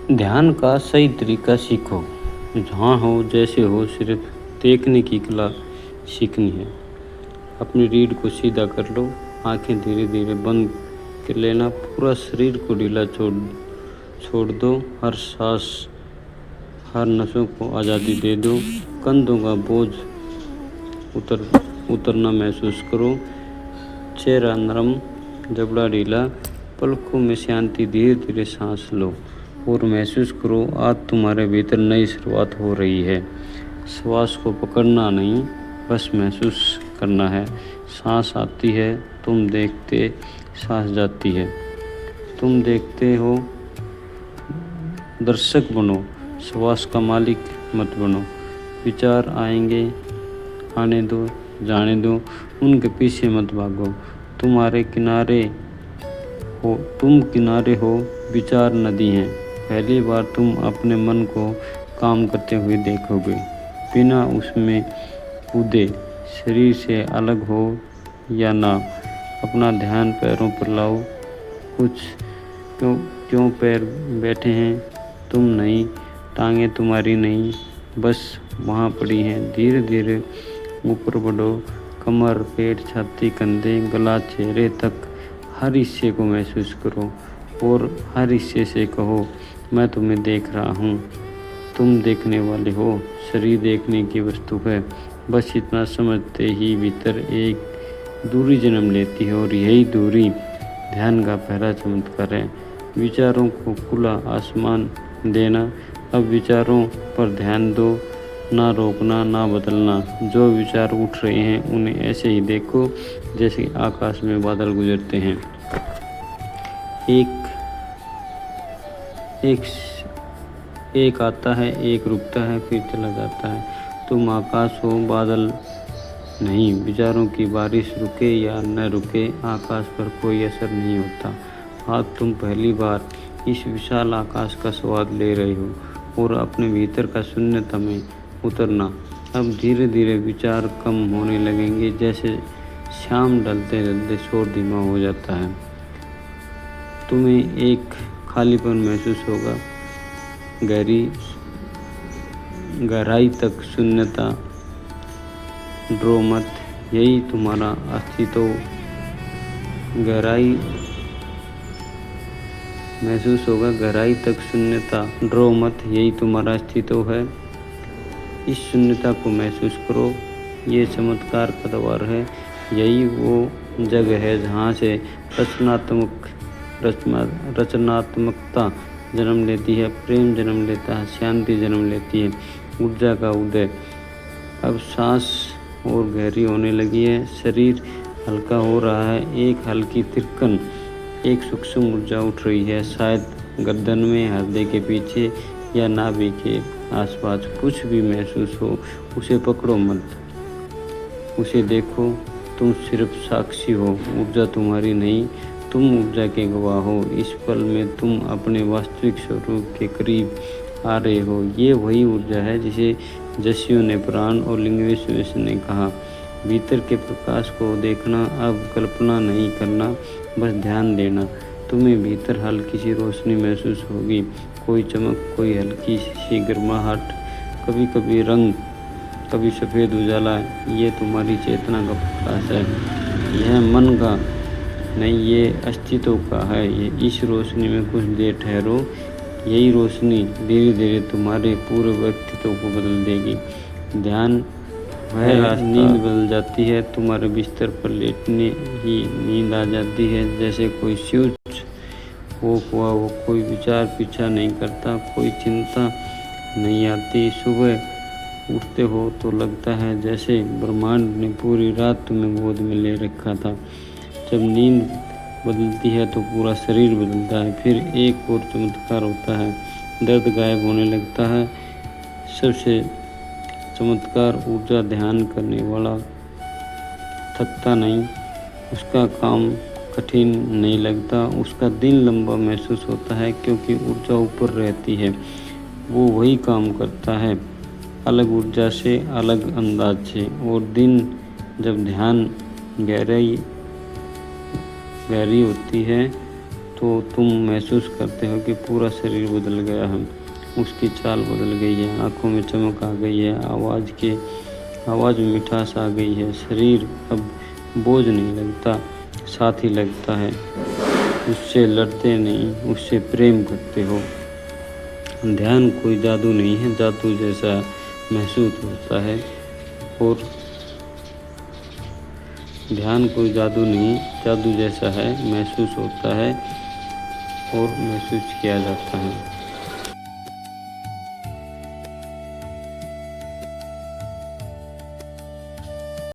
ध्यान का सही तरीका सीखो। जहाँ हो जैसे हो, सिर्फ देखने की कला सीखनी है। अपनी रीढ़ को सीधा कर लो, आंखें धीरे धीरे बंद कर लेना, पूरा शरीर को ढीला छोड़ छोड़ दो, हर सांस, हर नसों को आज़ादी दे दो। कंधों का बोझ उतरना महसूस करो, चेहरा नरम, जबड़ा ढीला, पलकों में शांति। धीरे धीरे सांस लो और महसूस करो आज तुम्हारे भीतर नई शुरुआत हो रही है। श्वास को पकड़ना नहीं, बस महसूस करना है। सांस आती है, तुम देखते, सांस जाती है, तुम देखते हो। दर्शक बनो, श्वास का मालिक मत बनो। विचार आएंगे, आने दो, जाने दो, उनके पीछे मत भागो। तुम्हारे किनारे हो, तुम किनारे हो, विचार नदी हैं। पहली बार तुम अपने मन को काम करते हुए देखोगे, बिना उसमें कूदे। शरीर से अलग हो या ना, अपना ध्यान पैरों पर लाओ। कुछ क्यों क्यों पैर बैठे हैं, तुम नहीं, टांगें तुम्हारी नहीं, बस वहाँ पड़ी हैं। धीरे धीरे ऊपर बढ़ो, कमर, पेट, छाती, कंधे, गला, चेहरे तक हर हिस्से को महसूस करो और हर हिस्से से कहो, मैं तुम्हें देख रहा हूँ। तुम देखने वाले हो, शरीर देखने की वस्तु है। बस इतना समझते ही भीतर एक दूरी जन्म लेती है और यही दूरी ध्यान का पहला चमत्कार है। विचारों को खुला आसमान देना। अब विचारों पर ध्यान दो, ना रोकना, ना बदलना। जो विचार उठ रहे हैं उन्हें ऐसे ही देखो जैसे आकाश में बादल गुजरते हैं। एक आता है, एक रुकता है, फिर चला जाता है। तुम आकाश हो, बादल नहीं। विचारों की बारिश रुके या न रुके, आकाश पर कोई असर नहीं होता। आज तुम पहली बार इस विशाल आकाश का स्वाद ले रहे हो और अपने भीतर का शून्यता में उतरना। अब धीरे धीरे विचार कम होने लगेंगे, जैसे शाम ढलते ढलते शोर धीमा हो जाता है। तुम्हें एक खालीपन महसूस होगा, गहराई तक शून्यता। ड्रो मत, यही तुम्हारा अस्तित्व। गहराई महसूस होगा, गहराई तक शून्यता। ड्रो मत, यही तुम्हारा अस्तित्व है। इस शून्यता को महसूस करो, ये चमत्कार का द्वार है। यही वो जगह है जहाँ से रचनात्मकता जन्म लेती है, प्रेम जन्म लेता है, शांति जन्म लेती है, ऊर्जा का उदय। अब सांस और गहरी होने लगी है, शरीर हल्का हो रहा है। एक हल्की तिरकन, एक सूक्ष्म ऊर्जा उठ रही है, शायद गर्दन में, हृदय के पीछे या नाभि के आसपास। कुछ भी महसूस हो, उसे पकड़ो मत, उसे देखो। तुम सिर्फ साक्षी हो, ऊर्जा तुम्हारी नहीं, तुम ऊर्जा के गवाह हो। इस पल में तुम अपने वास्तविक स्वरूप के करीब आ रहे हो। ये वही ऊर्जा है जिसे जशियों ने प्राण और लिंग्विस्टिक्स ने कहा। भीतर के प्रकाश को देखना, अब कल्पना नहीं करना, बस ध्यान देना। तुम्हें भीतर हल्की सी रोशनी महसूस होगी, कोई चमक, कोई हल्की सी गर्माहट, कभी कभी रंग, कभी सफ़ेद उजाला। ये तुम्हारी चेतना का प्रकाश है, यह मन का नहीं, ये अस्तित्व का है। ये इस रोशनी में कुछ देर ठहरो, यही रोशनी धीरे धीरे तुम्हारे पूरे व्यक्तित्व को बदल देगी। ध्यान वह नींद बदल जाती है, तुम्हारे बिस्तर पर लेटने ही नींद आ जाती है, जैसे कोई स्विच ऑफ हुआ हो। कोई विचार पीछा नहीं करता, कोई चिंता नहीं आती। सुबह उठते हो तो लगता है जैसे ब्रह्मांड ने पूरी रात तुम्हें गोद में ले रखा था। जब नींद बदलती है तो पूरा शरीर बदलता है। फिर एक और चमत्कार होता है, दर्द गायब होने लगता है। सबसे चमत्कार, ऊर्जा ध्यान करने वाला थकता नहीं, उसका काम कठिन नहीं लगता, उसका दिन लंबा महसूस होता है, क्योंकि ऊर्जा ऊपर रहती है। वो वही काम करता है, अलग ऊर्जा से, अलग अंदाज से। और दिन जब ध्यान गहरी होती है तो तुम महसूस करते हो कि पूरा शरीर बदल गया है। उसकी चाल बदल गई है, आँखों में चमक आ गई है, आवाज़ में मिठास आ गई है। शरीर अब बोझ नहीं लगता, साथी लगता है। उससे लड़ते नहीं, उससे प्रेम करते हो। ध्यान कोई जादू नहीं है, जादू जैसा महसूस होता है। और ध्यान कोई जादू नहीं, जादू जैसा है, महसूस होता है और महसूस किया जाता है।